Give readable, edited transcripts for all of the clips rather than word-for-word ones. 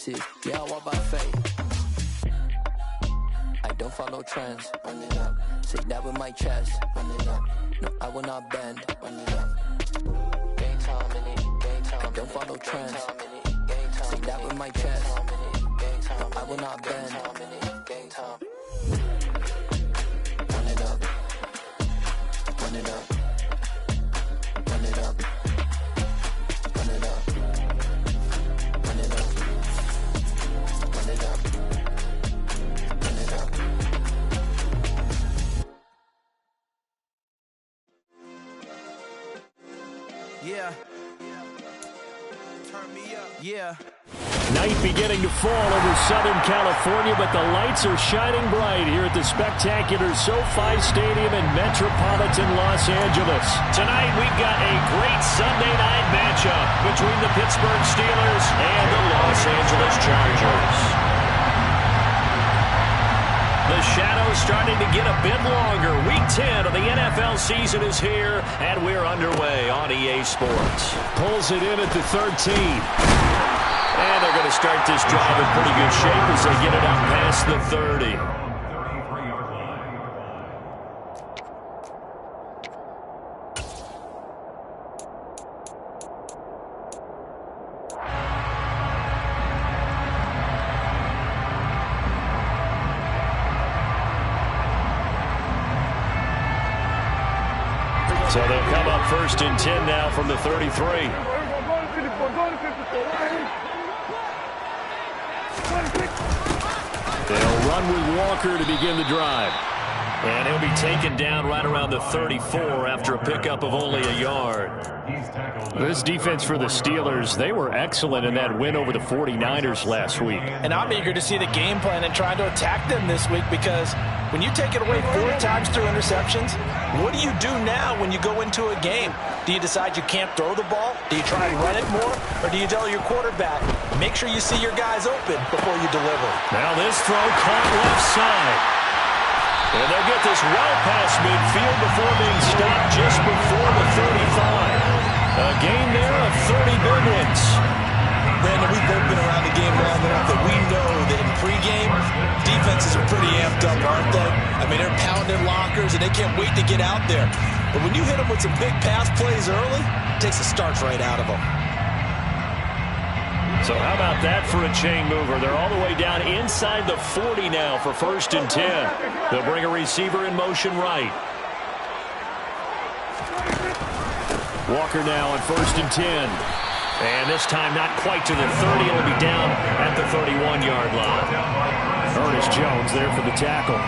See, yeah, I walk by faith. I don't follow trends. Run it up. Say that with my chest. Run it up. No, I will not bend. Run it up. Game time in it. Game time. I don't follow trends. Say that with my chest. No, I will not bend. Game time. Run it up. Run it up. Run it up. Run it up. Run it up. Run it up. Run it up. Yeah. Turn me up. Yeah. Night beginning to fall over Southern California, but the lights are shining bright here at the spectacular SoFi Stadium in metropolitan Los Angeles. Tonight we've got a great Sunday night matchup between the Pittsburgh Steelers and the Los Angeles Chargers. The shadow's starting to get a bit longer. Week 10 of the NFL season is here, and we're underway on EA Sports. Pulls it in at the 13. And they're going to start this drive in pretty good shape as they get it out past the 30. So they'll come up first and 10 now from the 33. They'll run with Walker to begin the drive. And he'll be taken down right around the 34 after a pickup of only a yard. This defense for the Steelers, they were excellent in that win over the 49ers last week. And I'm eager to see the game plan and trying to attack them this week, because when you take it away 4 times through interceptions, what do you do now when you go into a game? Do you decide you can't throw the ball? Do you try and run it more? Or do you tell your quarterback, make sure you see your guys open before you deliver? Now this throw caught left side. And they'll get this well past midfield before being stopped just before the 35. A gain there of 30 big ones. Brandon, we've both been around the game long enough that we know that in pregame, defenses are pretty amped up, aren't they? I mean, they're pounding lockers, and they can't wait to get out there. But when you hit them with some big pass plays early, it takes the starch right out of them. So how about that for a chain mover? They're all the way down inside the 40 now for first and 10. They'll bring a receiver in motion right. Walker now on first and 10. And this time not quite to the 30. It'll be down at the 31-yard line. Ernest Jones there for the tackle.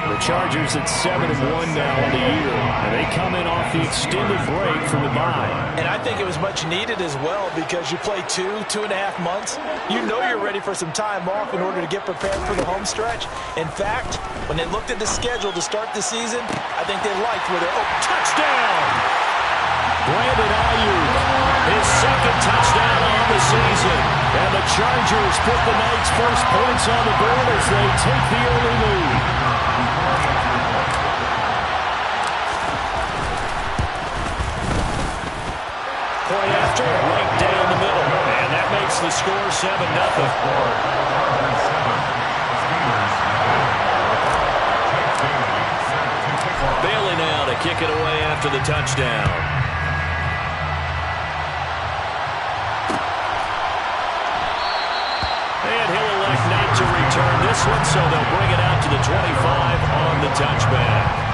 The Chargers at 7-1 now on the year. And they come in off the extended break from the bye. And I think it was much needed as well, because you play 2.5 months. You know you're ready for some time off in order to get prepared for the home stretch. In fact, when they looked at the schedule to start the season, I think they liked where they're... Oh, touchdown! Brandon Ayuk, his second touchdown on the season. And the Chargers put the night's first points on the board as they take the early lead. Point after, right down the middle. And that makes the score 7-0. Bailey now to kick it away after the touchdown. And he'll elect not to return this one, so they'll bring it out to the 25 on the touchback.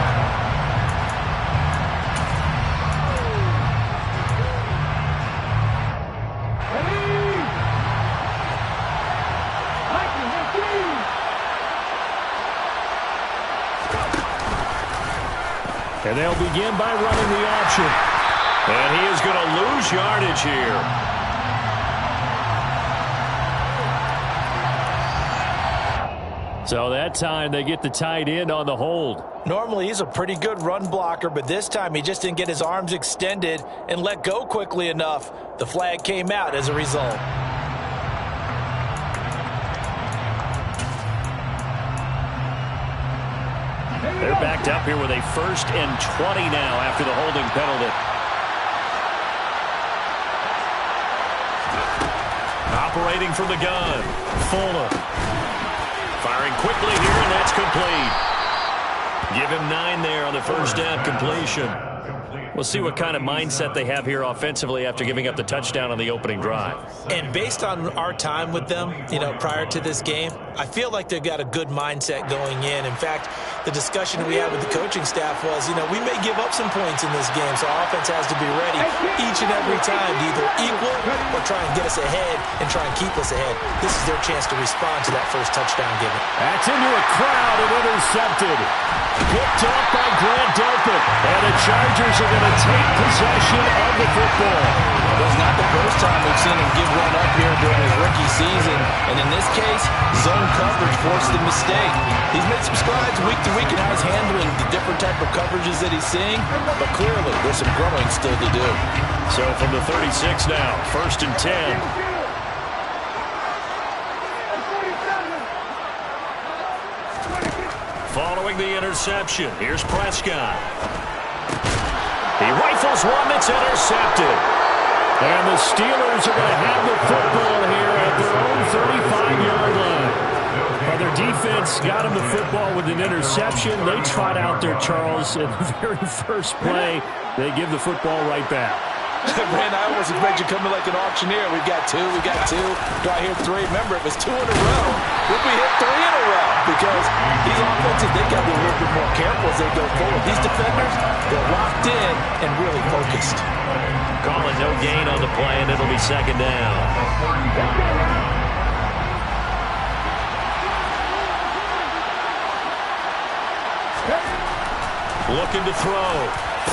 And they'll begin by running the option. And he is going to lose yardage here. So that time they get the tight end on the hold. Normally he's a pretty good run blocker, but this time he just didn't get his arms extended and let go quickly enough. The flag came out as a result. They're backed up here with a 1st and 20 now after the holding penalty. operating from the gun. Fuller. Firing quickly here, and that's complete. Give him 9 there on the first down completion. We'll see what kind of mindset they have here offensively after giving up the touchdown on the opening drive. And based on our time with them, prior to this game, I feel like they've got a good mindset going in. In fact, the discussion we had with the coaching staff was, we may give up some points in this game, so our offense has to be ready each and every time to either equal or try and get us ahead and try and keep us ahead. This is their chance to respond to that first touchdown given. That's into a crowd and intercepted. Picked off by Grant Delpit. And the Chargers are going to take possession of the football. Well, it's not the first time we've seen him give one up here during his rookie season. And in this case, zone coverage forced the mistake. He's made some strides week to week in how he's handling the different type of coverages that he's seeing. But clearly, there's some growing still to do. So from the 36 now, 1st and 10. Following the interception, here's Prescott. He rifles one that's intercepted. And the Steelers are going to have the football here at their own 35-yard line. Well, their defense got him the football with an interception. They trot out there, Charles, in the very first play. They give the football right back. Man, I almost expect you coming like an auctioneer. We've got 2, we got 2. Do I hear 3? Remember, it was 2 in a row. Would we hit 3 in a row? Because these offenses, they got to be a little bit more careful as they go forward. These defenders, they're locked in and really focused. Calling no gain on the play, and it'll be 2nd down. Looking to throw.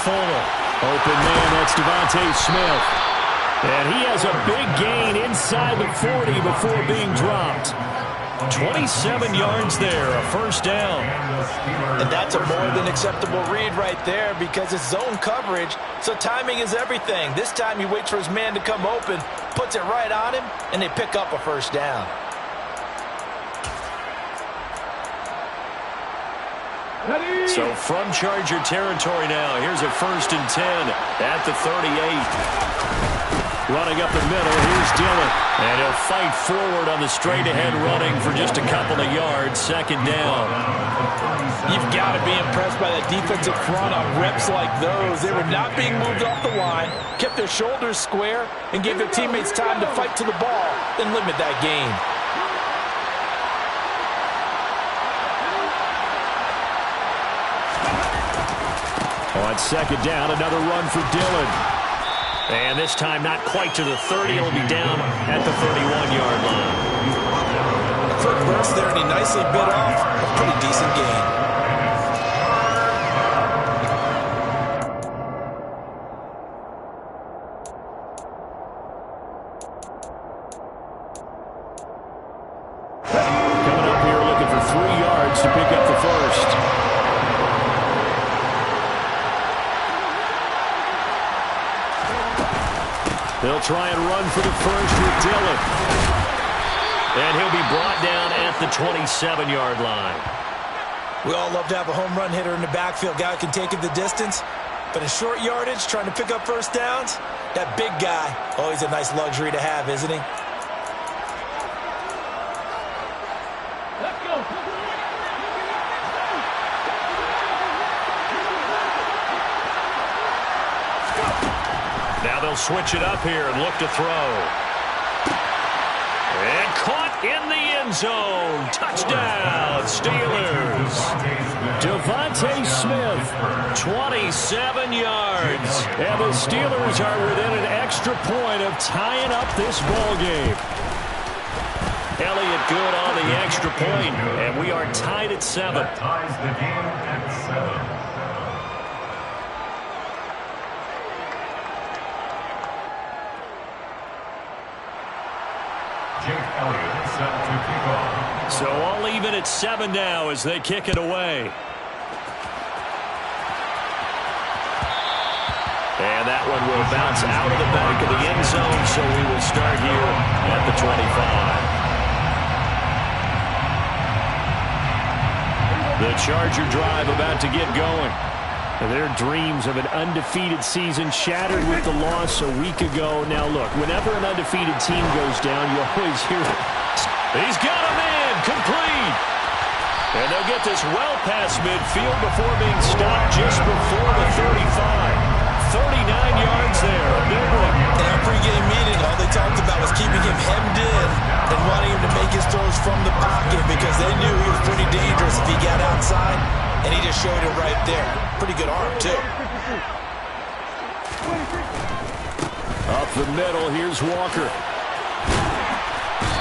Fuller. Open man, that's Devontae Smith. And he has a big gain inside the 40 before being dropped. 27 yards there, a 1st down. And that's a more than acceptable read right there because it's zone coverage, so timing is everything. This time he waits for his man to come open, puts it right on him, and they pick up a 1st down. So from Charger territory now, here's a 1st and 10 at the 38. Running up the middle, here's Dillon. And he'll fight forward on the straight-ahead running for just a couple of yards, 2nd down. You've got to be impressed by that defensive front on reps like those. They were not being moved off the line, kept their shoulders square, and gave their teammates time to fight to the ball and limit that gain. On 2nd down, another run for Dillon. And this time not quite to the 30. He'll be down at the 31-yard line. Quick burst there, and he nicely bit off a pretty decent gain. Coming up here looking for 3 yards to pick up the 1st. They'll try and run for the 1st with Dillon. And he'll be brought down at the 27-yard line. We all love to have a home run hitter in the backfield. Guy who can take it the distance. But in short yardage, trying to pick up 1st downs, that big guy, always a nice luxury to have, isn't he? Let's go. Now they'll switch it up here and look to throw. And caught in the end zone. Touchdown, Steelers. Devontae Smith, 27 yards. And the Steelers are within an extra point of tying up this ball game. Elliott good on the extra point, and we are tied at 7. That ties the game at 7. So all even at 7 now as they kick it away. And that one will bounce out of the back of the end zone, so we will start here at the 25. The Charger drive about to get going. Their dreams of an undefeated season shattered with the loss a week ago. Now, look, whenever an undefeated team goes down, you always hear it. He's got him in, complete. And they'll get this well past midfield before being stopped just before the 35. 39 yards there, a big one. In our pregame meeting, all they talked about was keeping him hemmed in and wanting him to make his throws from the pocket because they knew he was pretty dangerous if he got outside, and he just showed it right there. Pretty good arm, too. Up the middle, here's Walker.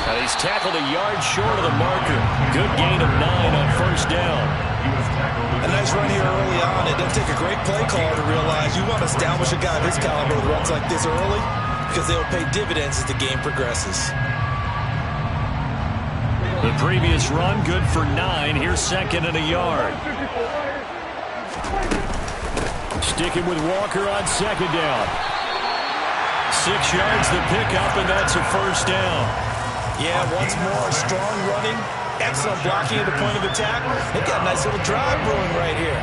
And he's tackled a yard short of the marker. Good gain of 9 on first down. A nice run here early on. It doesn't take a great play caller to realize you want to establish a guy of his caliber with runs like this early because they will pay dividends as the game progresses. The previous run, good for 9. Here's second and a yard. Sticking with Walker on second down. 6 yards the pickup, and that's a first down. Yeah, once more, strong running, excellent blocking at the point of attack. They've got a nice little drive brewing right here.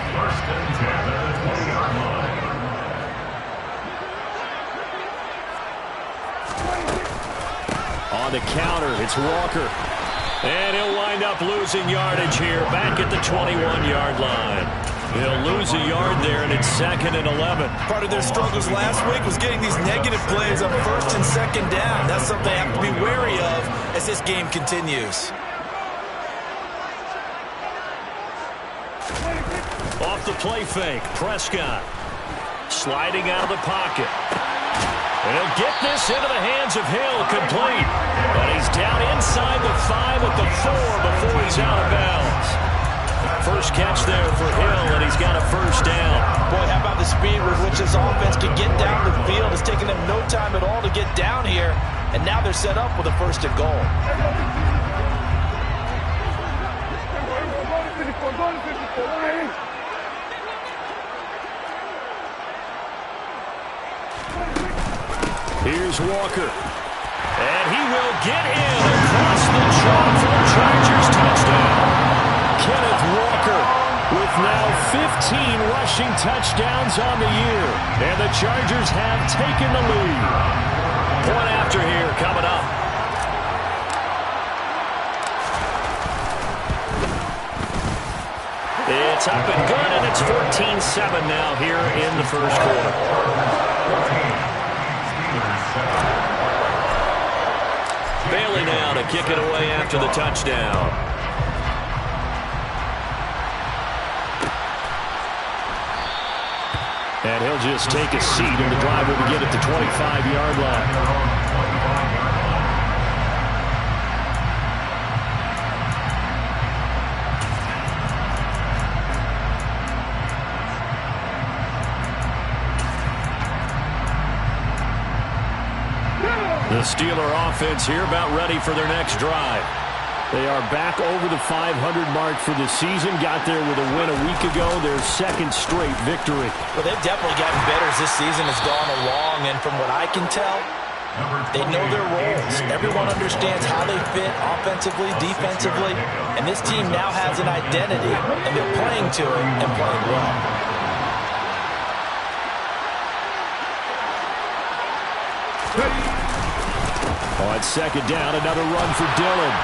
On the counter, it's Walker. And he'll wind up losing yardage here, back at the 21-yard line. He'll lose a yard there, and it's second and 11. Part of their struggles last week was getting these negative plays on first and second down. That's something they have to be wary of as this game continues. Off the play fake, Prescott. Sliding out of the pocket. And he'll get this into the hands of Hill, complete. But he's down inside the 5 at the 4 before he's out of bounds. First catch there for Hill, and he's got a first down. Boy, how about the speed with which this offense can get down the field? It's taken them no time at all to get down here, and now they're set up with a first and goal. Here's Walker. And he will get in across the chalk for the Chargers touchdown. Kenneth Walker with now 15 rushing touchdowns on the year. And the Chargers have taken the lead. Point after here coming up. It's up and good, and it's 14-7 now here in the first quarter. Bailey now to kick it away after the touchdown. And he'll just take a seat, and the drive will begin at the 25-yard line. The Steeler offense here about ready for their next drive. They are back over the 500 mark for the season. Got there with a win a week ago. Their second straight victory. Well, they've definitely gotten better as this season has gone along. And from what I can tell, they know their roles. Everyone understands how they fit offensively, defensively. And this team now has an identity. And they're playing to it and playing well. On second down, another run for Dillon.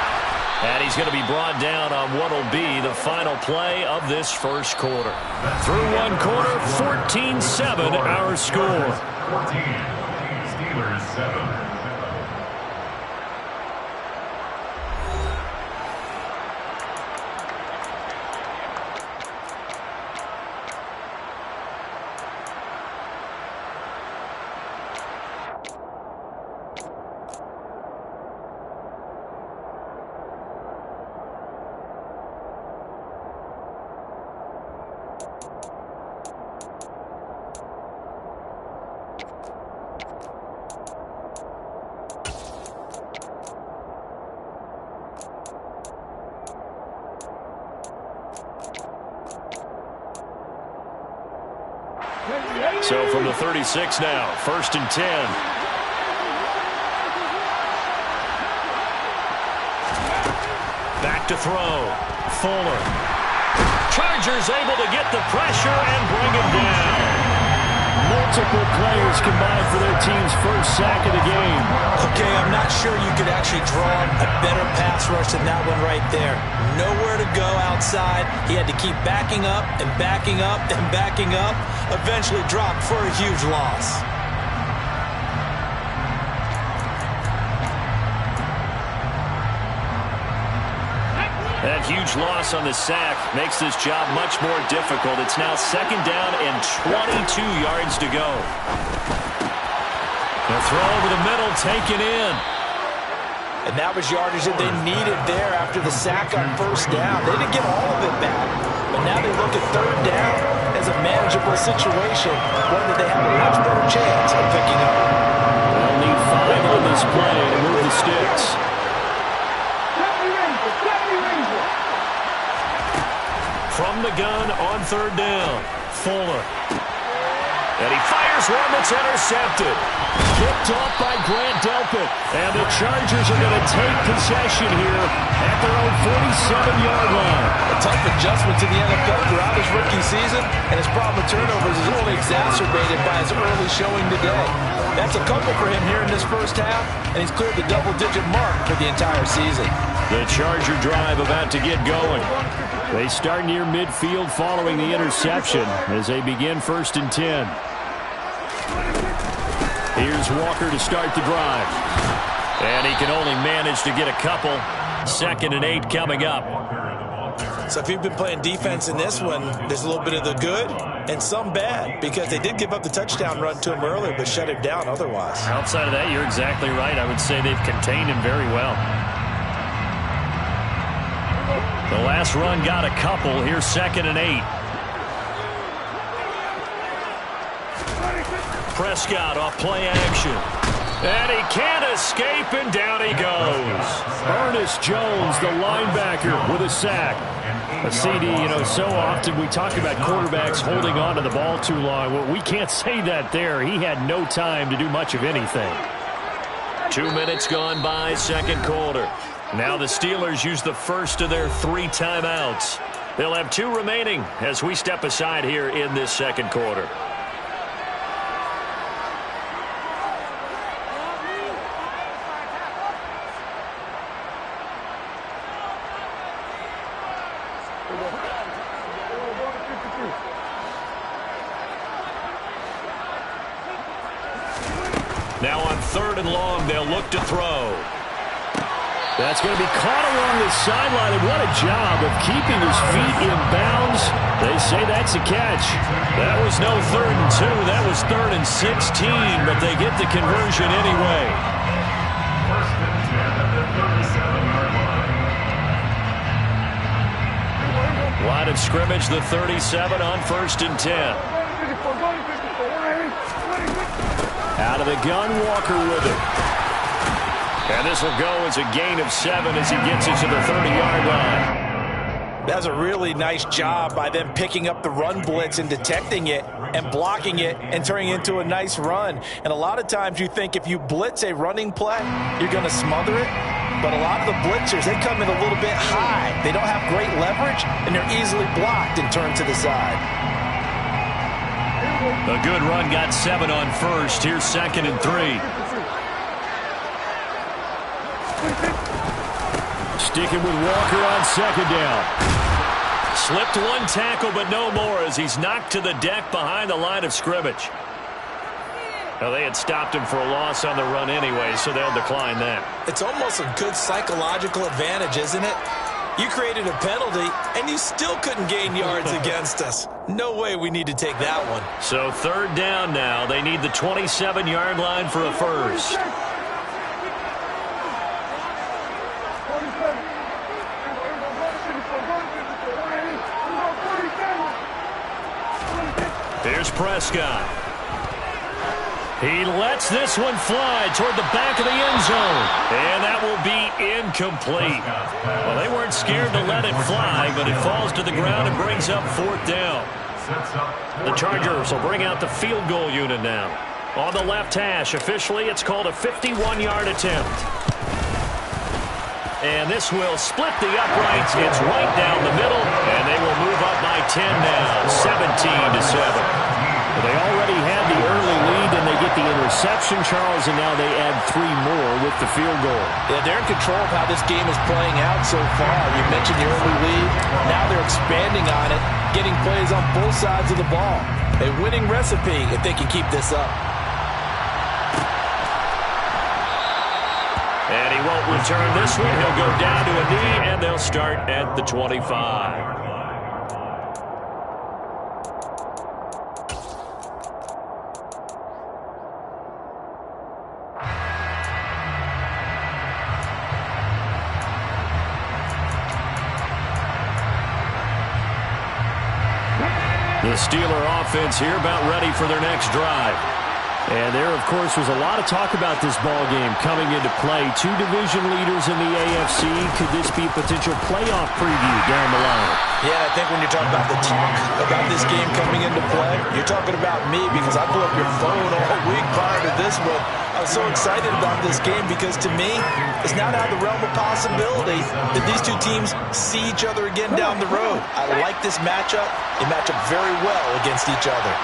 And he's going to be brought down on what will be the final play of this first quarter. Through one quarter, 14-7 our score. 14, Steelers 7. So from the 36 now, 1st and 10. Back to throw. Fuller. Chargers able to get the pressure and bring him down. Multiple players combined for their team's first sack of the game. Okay, I'm not sure you could actually draw a better pass rush than that one right there. Nowhere to go outside. He had to keep backing up and backing up and backing up. Eventually dropped for a huge loss. That huge loss on the sack makes this job much more difficult. It's now 2nd down and 22 yards to go. The throw over the middle taken in. And that was yardage that they needed there after the sack on 1st down. They didn't get all of it back, but now they look at 3rd down as a manageable situation, one that they have a much better chance of picking up. They'll need 5 on this play to move the sticks. From the gun on 3rd down, Fuller. And he fires one that's intercepted. Picked off by Grant Delpit. And the Chargers are going to take possession here at their own 47-yard line. A tough adjustment to the NFL throughout his rookie season, and his problem with turnovers is only exacerbated by his early showing today. That's a couple for him here in this first half, and he's cleared the double-digit mark for the entire season. The Charger drive about to get going. They start near midfield following the interception as they begin 1st and 10. Here's Walker to start the drive. And he can only manage to get a couple. 2nd and 8 coming up. So if you've been playing defense in this one, there's a little bit of the good and some bad, because they did give up the touchdown run to him earlier but shut him down otherwise. Outside of that, you're exactly right. I would say they've contained him very well. The last run got a couple. Here's 2nd and 8. Prescott off play action. And he can't escape, and down he goes. Ernest Jones, the linebacker, with a sack. A CD, so often we talk about quarterbacks holding on to the ball too long. Well, we can't say that there. He had no time to do much of anything. 2 minutes gone by, 2nd quarter. Now the Steelers use the first of their 3 timeouts. They'll have 2 remaining as we step aside here in this 2nd quarter. Now on 3rd and long, they'll look to throw. That's going to be caught along the sideline, and what a job of keeping his feet in bounds. They say that's a catch. That was no 3rd and 2. That was 3rd and 16, but they get the conversion anyway. 1st and 10 at the 37-yard line. Line of scrimmage, the 37 on 1st and 10. Out of the gun, Walker with it. And this will go as a gain of 7 as he gets it to the 30-yard line. That's a really nice job by them picking up the run blitz and detecting it and blocking it and turning it into a nice run. And a lot of times you think if you blitz a running play, you're going to smother it. But a lot of the blitzers, they come in a little bit high. They don't have great leverage, and they're easily blocked and turned to the side. A good run got 7 on 1st. Here's 2nd and 3. Sticking with Walker on 2nd down. Slipped 1 tackle, but no more as he's knocked to the deck behind the line of scrimmage. Now, they had stopped him for a loss on the run anyway, so they'll decline that. It's almost a good psychological advantage, isn't it? You created a penalty, and you still couldn't gain yards against us. No way we need to take that one. So 3rd down now. They need the 27-yard line for a first. Here's Prescott. He lets this one fly toward the back of the end zone. And that will be incomplete. Well, they weren't scared to let it fly, but it falls to the ground and brings up 4th down. The Chargers will bring out the field goal unit now. On the left hash, officially, it's called a 51-yard attempt. And this will split the uprights. It's right down the middle, and they will move up by 10 now, 17-7. They already had the early lead, and they get the interception, Charles, and now they add 3 more with the field goal. Yeah, they're in control of how this game is playing out so far. You mentioned the early lead. Now they're expanding on it, getting plays on both sides of the ball. A winning recipe if they can keep this up. And he won't return this one. He'll go down to a knee, and they'll start at the 25. The Steeler offense here about ready for their next drive. And there, of course, was a lot of talk about this ball game coming into play. 2 division leaders in the AFC. Could this be a potential playoff preview down the line? Yeah, I think when you're talking about the talk about this game coming into play, you're talking about me because I blew up your phone all week prior to this one. I was so excited about this game because to me, it's not out of the realm of possibility that these two teams see each other again down the road. I like this matchup. They match up very well against each other.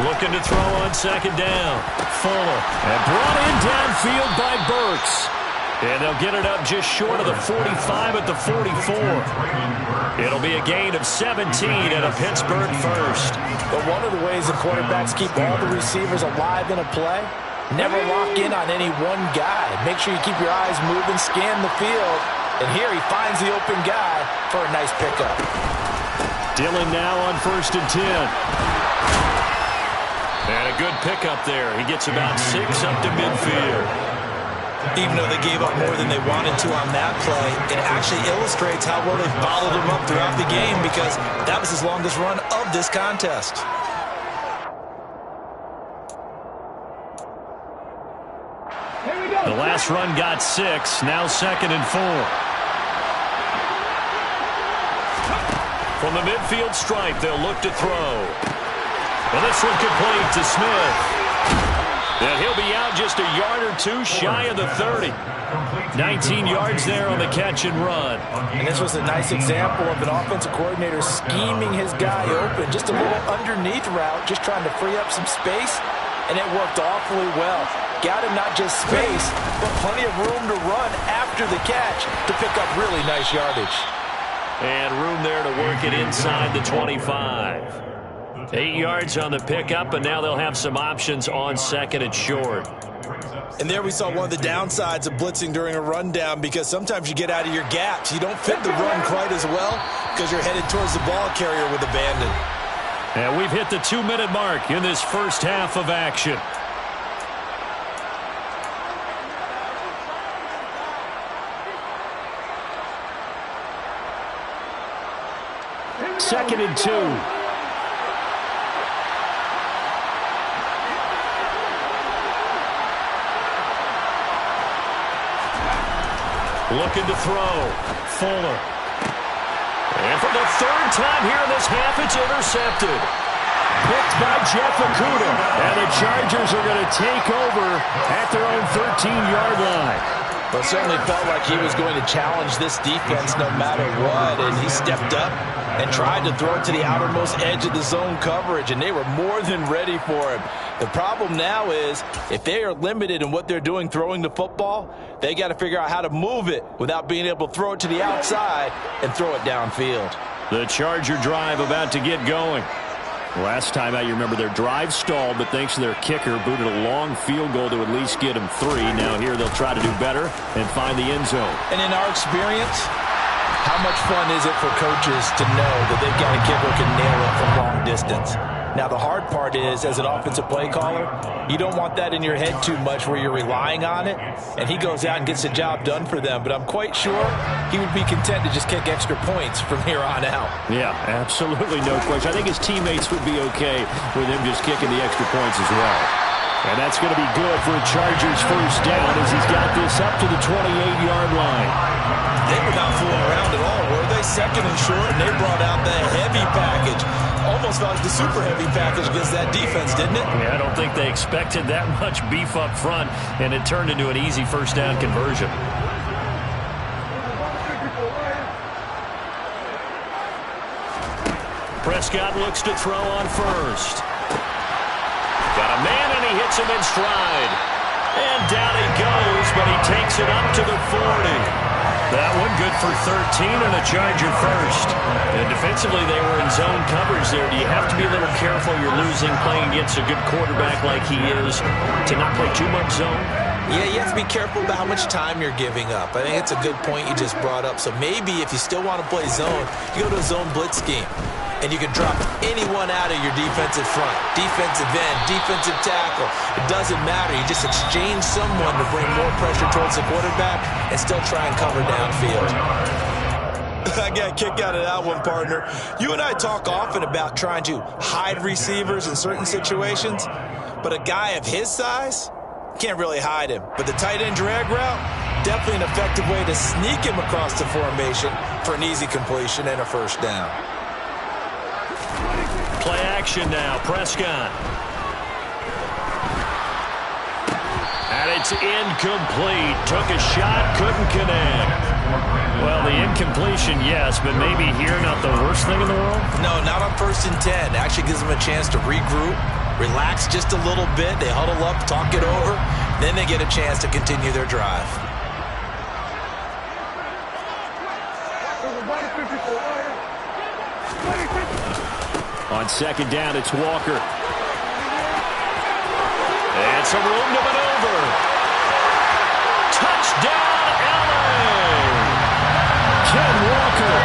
Looking to throw on second down. Fuller. And brought in downfield by Burks. And they'll get it up just short of the 45 at the 44. It'll be a gain of 17 and a Pittsburgh first. But one of the ways the quarterbacks keep all the receivers alive in a play, never lock in on any one guy. Make sure you keep your eyes moving, scan the field. And here he finds the open guy for a nice pickup. Dillon now on 1st and 10. And a good pickup there. He gets about 6 up to midfield. Even though they gave up more than they wanted to on that play, it actually illustrates how well they followed him up throughout the game because that was his longest run of this contest. The last run got 6. Now 2nd and 4. From the midfield stripe, they'll look to throw. And this one complete to Smith. And he'll be out just a yard or 2 shy of the 30. 19 yards there on the catch and run. And this was a nice example of an offensive coordinator scheming his guy open. Just a little underneath route, just trying to free up some space. And it worked awfully well. Got him not just space, but plenty of room to run after the catch to pick up really nice yardage. And room there to work it inside the 25. 8 yards on the pickup, and now they'll have some options on 2nd and short. And there we saw one of the downsides of blitzing during a rundown because sometimes you get out of your gaps. You don't fit the run quite as well because you're headed towards the ball carrier with abandon. And we've hit the 2-minute mark in this first half of action. Second and 2. Looking to throw. Fuller. And for the 3rd time here in this half, it's intercepted. Picked by Jeff Okudah. And the Chargers are going to take over at their own 13-yard line. Well, it certainly felt like he was going to challenge this defense no matter what, and he stepped up and tried to throw it to the outermost edge of the zone coverage, and they were more than ready for him. The problem now is if they are limited in what they're doing throwing the football, they got to figure out how to move it without being able to throw it to the outside and throw it downfield. The Charger drive about to get going. Last time out, you remember their drive stalled, but thanks to their kicker, booted a long field goal to at least get them 3. Now here they'll try to do better and find the end zone. And in our experience, how much fun is it for coaches to know that they've got a kicker who can nail it from long distance? Now, the hard part is, as an offensive play caller, you don't want that in your head too much where you're relying on it, and he goes out and gets the job done for them. But I'm quite sure he would be content to just kick extra points from here on out. Yeah, absolutely no question. I think his teammates would be okay with him just kicking the extra points as well. And that's going to be good for a Chargers first down as he's got this up to the 28-yard line. They were not fooling around at all, were they? 2nd and short, and they brought out the heavy package. almost felt like the super heavy package against that defense, didn't it? Yeah, I don't think they expected that much beef up front, and it turned into an easy first down conversion. Prescott looks to throw on first. Got a man, and he hits him in stride. And down he goes, but he takes it up to the 40. That one good for 13 and a Charger first. And defensively, they were in zone coverage there. Do you have to be a little careful? You're losing playing against a good quarterback like he is to not play too much zone? Yeah, you have to be careful about how much time you're giving up. I think it's a good point you just brought up. So maybe if you still want to play zone, you go to a zone blitz scheme. And you can drop anyone out of your defensive front, defensive end, defensive tackle. It doesn't matter. You just exchange someone to bring more pressure towards the quarterback and still try and cover downfield. I got a kick out of that one, partner. You and I talk often about trying to hide receivers in certain situations, but a guy of his size can't really hide him. But the tight end drag route, definitely an effective way to sneak him across the formation for an easy completion and a first down. Play action now, Prescott. And it's incomplete. Took a shot, couldn't connect. Well, the incompletion, yes, but maybe here not the worst thing in the world? No, not on 1st and 10. Actually gives them a chance to regroup, relax just a little bit. They huddle up, talk it over. Then they get a chance to continue their drive. On 2nd down, it's Walker. And some room to maneuver. Touchdown, LA! Ken Walker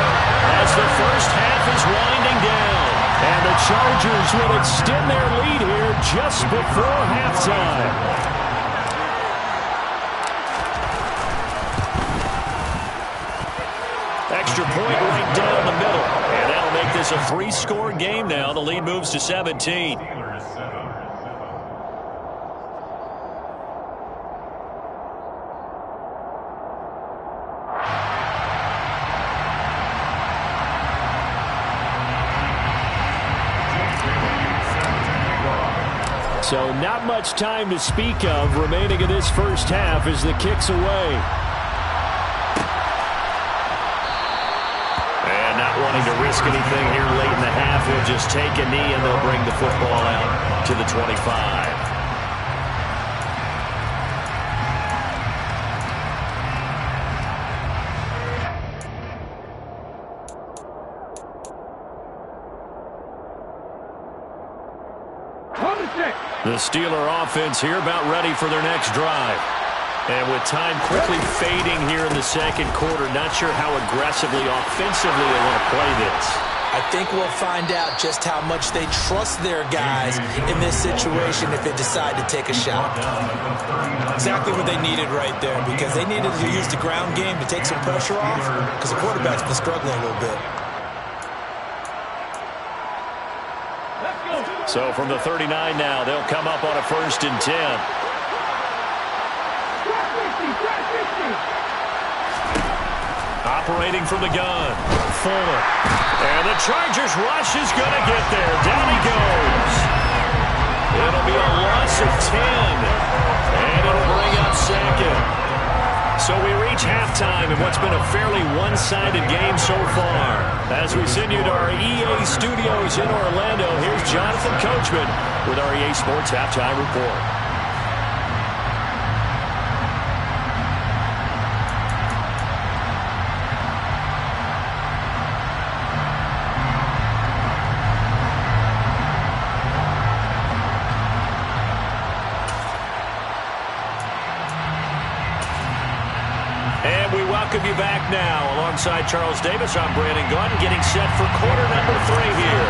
as the first half is winding down. And the Chargers will extend their lead here just before halftime. Extra point right down the middle. And that'll make this a 3-score game now. The lead moves to 17. So not much time to speak of remaining in this first half as the kick's away. Wanting to risk anything here late in the half, he'll just take a knee and they'll bring the football out to the 25. The Steeler offense here about ready for their next drive. And with time quickly fading here in the second quarter, not sure how aggressively, offensively they want to play this. I think we'll find out just how much they trust their guys in this situation if they decide to take a shot. Exactly what they needed right there, because they needed to use the ground game to take some pressure off, because the quarterback's been struggling a little bit. So from the 39 now, they'll come up on a 1st and 10. Operating from the gun, Fuller. And the Chargers rush is going to get there. Down he goes. It'll be a loss of 10. And it'll bring up 2nd. So we reach halftime in what's been a fairly one-sided game so far. As we send you to our EA studios in Orlando, here's Jonathan Coachman with our EA Sports Halftime Report. Welcome you back now. Alongside Charles Davis, I'm Brandon Gunn, getting set for quarter number 3 here.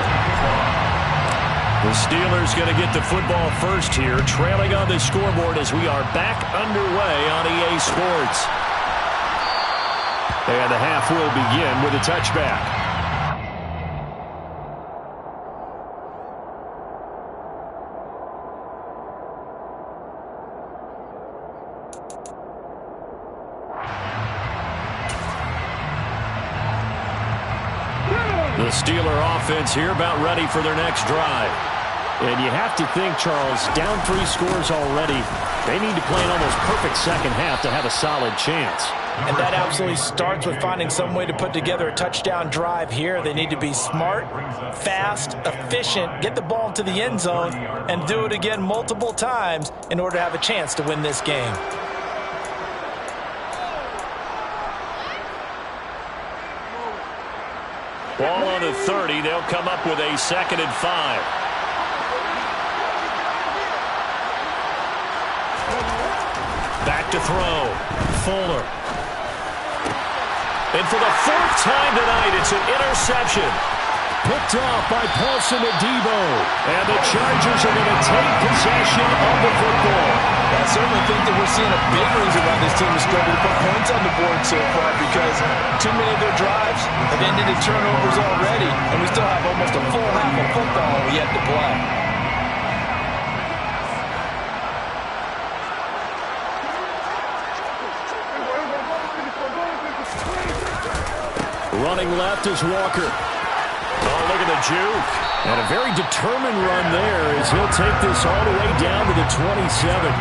The Steelers going to get the football first here, trailing on the scoreboard as we are back underway on EA Sports. And the half will begin with a touchback. The The Steeler offense here about ready for their next drive. And you have to think, Charles, down 3 scores already. They need to play an almost perfect second half to have a solid chance. And that absolutely starts with finding some way to put together a touchdown drive here. They need to be smart, fast, efficient, get the ball into the end zone, and do it again multiple times in order to have a chance to win this game. Ball on the 30. They'll come up with a 2nd and 5. Back to throw. Fuller. And for the 4th time tonight, it's an interception. Picked off by Paulson Adebo. And the Chargers are going to take possession of the football. I certainly think that we're seeing a big reason why this team has struggled to put points on the board so far, because too many of their drives have ended in turnovers already, and we still have almost a full half of football yet to play. Running left is Walker. Oh, look at the juke. And a very determined run there as he'll take this all the way down to the 27.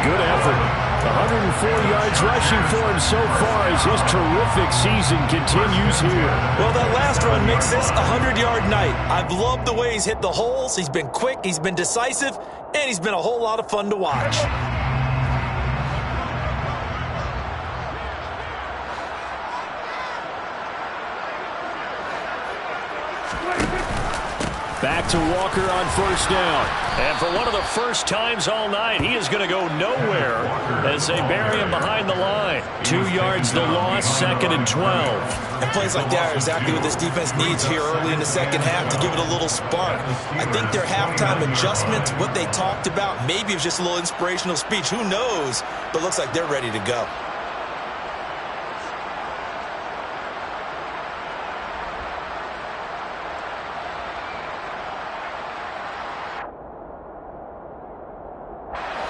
Good effort. 104 yards rushing for him so far as his terrific season continues here. Well, that last run makes this a 100-yard night. I've loved the way he's hit the holes. He's been quick, he's been decisive, and he's been a whole lot of fun to watch. Back to Walker on 1st down. And for one of the first times all night, he is going to go nowhere as they bury him behind the line. 2 yards the loss, 2nd and 12. And plays like that are exactly what this defense needs here early in the second half to give it a little spark. I think their halftime adjustment, what they talked about, maybe it was just a little inspirational speech. Who knows? But looks like they're ready to go.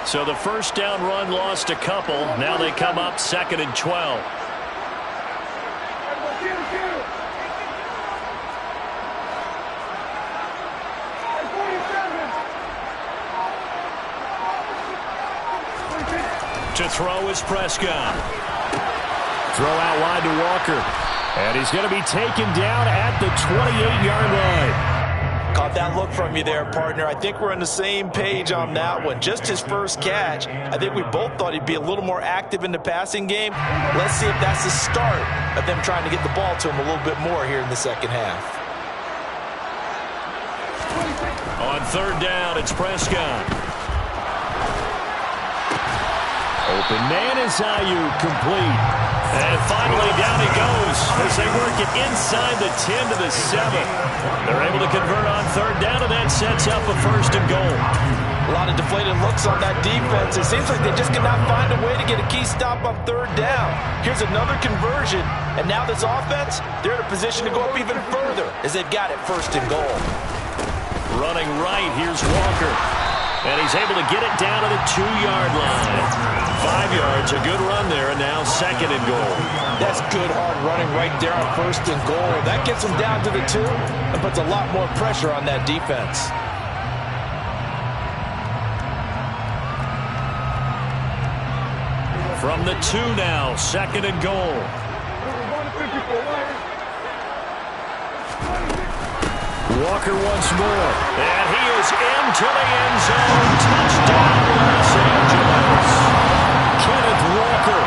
So the 1st down run lost a couple. Now they come up 2nd and 12. To throw is Prescott. Throw out wide to Walker. And he's going to be taken down at the 28-yard line. Caught that look from you there, partner. I think we're on the same page on that one. Just his first catch. I think we both thought he'd be a little more active in the passing game. Let's see if that's the start of them trying to get the ball to him a little bit more here in the second half. On 3rd down, it's Prescott. Open man is Ayuk, complete. And finally down he goes as they work it inside the 10 to the 7. They're able to convert on 3rd down, and that sets up a 1st and goal. A lot of deflated looks on that defense. It seems like they just cannot find a way to get a key stop on 3rd down. Here's another conversion, and now this offense, they're in a position to go up even further as they've got it 1st and goal. Running right, here's Walker. And he's able to get it down to the 2-yard line. 5 yards, a good run there, and now 2nd and goal. That's good hard running right there on 1st and goal. That gets them down to the 2 and puts a lot more pressure on that defense. From the 2 now, 2nd and goal. Walker once more, and he is into the end zone. Touchdown, Los Angeles. Kenneth Walker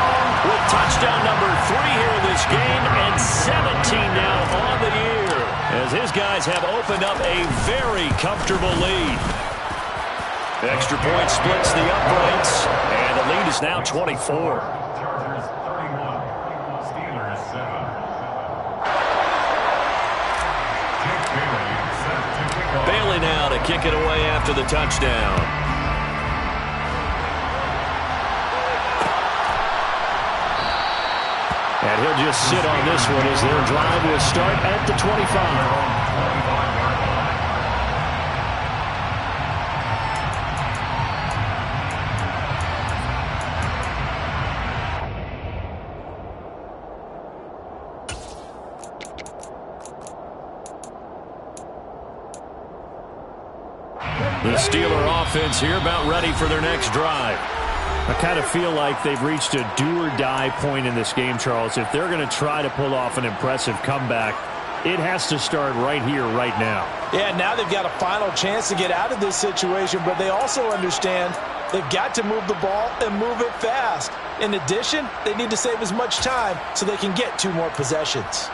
with touchdown number 3 here in this game, and 17 now on the year, as his guys have opened up a very comfortable lead. Extra point splits the uprights, and the lead is now 24. Chargers 31, Steelers 7. Bailey now to kick it away after the touchdown. And he'll just sit on this one as their drive will start at the 25. The Steeler offense here about ready for their next drive. I kind of feel like they've reached a do-or-die point in this game, Charles. If they're going to try to pull off an impressive comeback, it has to start right here, right now. Yeah, now they've got a final chance to get out of this situation, but they also understand they've got to move the ball and move it fast. In addition, they need to save as much time so they can get 2 more possessions.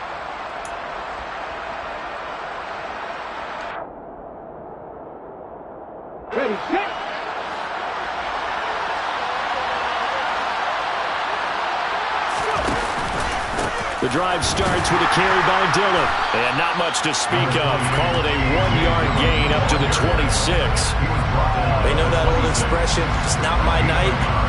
Ready, set. The drive starts with a carry by Dillon. And not much to speak of. Call it a 1-yard gain up to the 26. They know that old expression, it's not my night.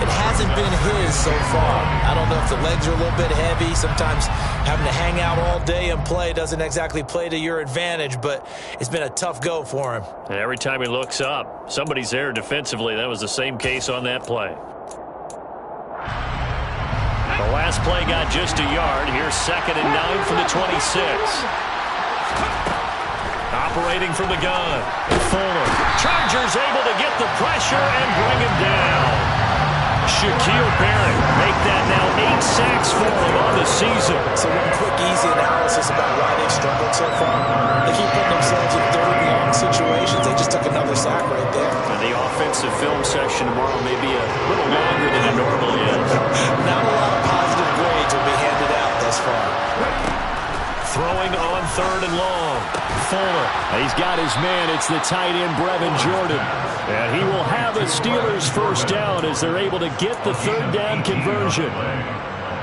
It hasn't been his so far. I don't know if the legs are a little bit heavy. Sometimes having to hang out all day and play doesn't exactly play to your advantage, but it's been a tough go for him. And every time he looks up, somebody's there defensively. That was the same case on that play. The last play got just a yard. Here's 2nd and 9 from the 26. Operating from the gun. Fuller. Chargers able to get the pressure and bring him down. Shaquille Barrett make that now 8 sacks for him on the season. So one quick, easy analysis about why they've struggled so far. They keep putting themselves in 3rd and long situations. They just took another sack right there. And the offensive film session tomorrow may be a little longer than it normally is. Not a lot of positive grades will be handed out thus far. Throwing on 3rd and long. Fuller. He's got his man. It's the tight end, Brevin Jordan. And he will have a Steelers first down as they're able to get the 3rd down conversion.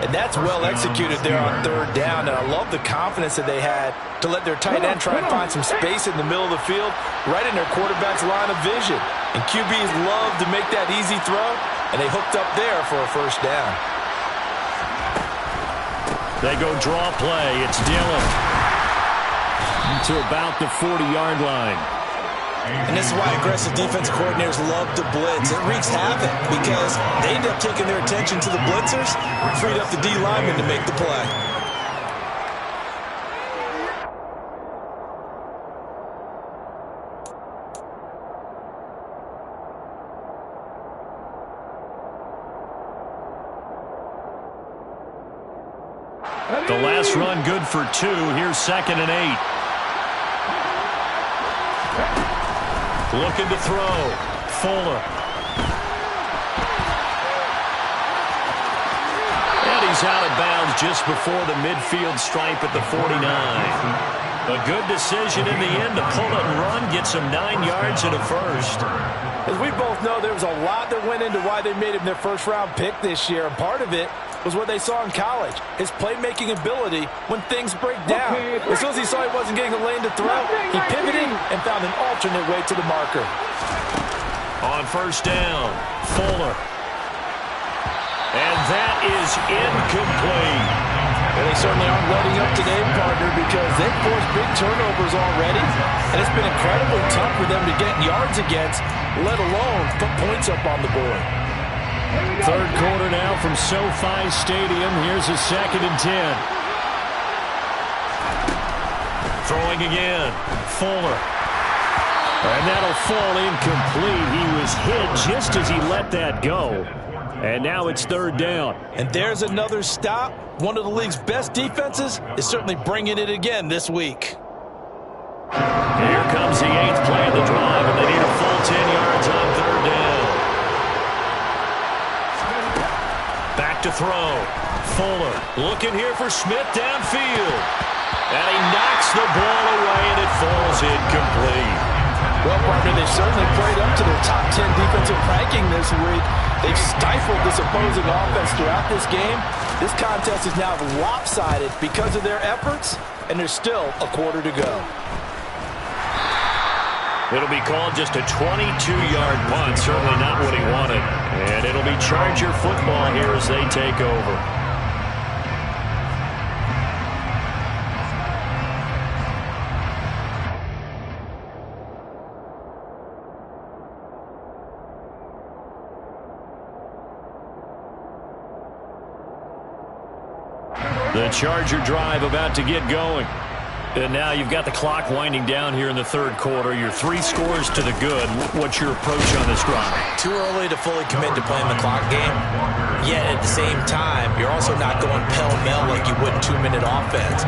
And that's well executed there on 3rd down. And I love the confidence that they had to let their tight end try and find some space in the middle of the field, right in their quarterback's line of vision. And QBs love to make that easy throw, and they hooked up there for a first down. They go draw play. It's Dillon. To about the 40-yard line. And this is why aggressive defense coordinators love to blitz. It wreaks havoc because they end up taking their attention to the blitzers, freed up the D lineman to make the play. The last run good for 2. Here's 2nd and 8. Looking to throw. Fuller. And he's out of bounds just before the midfield stripe at the 49. A good decision in the end to pull it and run, get some 9 yards and a first. As we both know, there was a lot that went into why they made him their first-round pick this year, and part of it was what they saw in college, his playmaking ability when things break down. As soon as he saw he wasn't getting a lane to throw, he pivoted and found an alternate way to the marker. On first down, Fuller. And that is incomplete. Well, they certainly aren't letting up today, partner, because they've forced big turnovers already, and it's been incredibly tough for them to get yards against, let alone put points up on the board. 3rd quarter now from SoFi Stadium. Here's a 2nd and 10. Throwing again. Fuller. And that'll fall incomplete. He was hit just as he let that go. And now it's 3rd down. And there's another stop. One of the league's best defenses is certainly bringing it again this week. Here comes the 8th play of the drive, and they need a full 10 yards on 3rd down. Back to throw. Fuller looking here for Smith downfield. And he knocks the ball away, and it falls incomplete. Well, partner, they certainly played up to their top 10 defensive ranking this week. They've stifled this opposing offense throughout this game. This contest is now lopsided because of their efforts, and there's still a quarter to go. It'll be called just a 22-yard punt, certainly not what he wanted. And it'll be Charger football here as they take over. The Charger drive about to get going. And now you've got the clock winding down here in the third quarter. You're 3 scores to the good. What's your approach on this drive? Too early to fully commit to playing the clock game. Yet at the same time, you're also not going pell-mell like you would in 2-minute offense.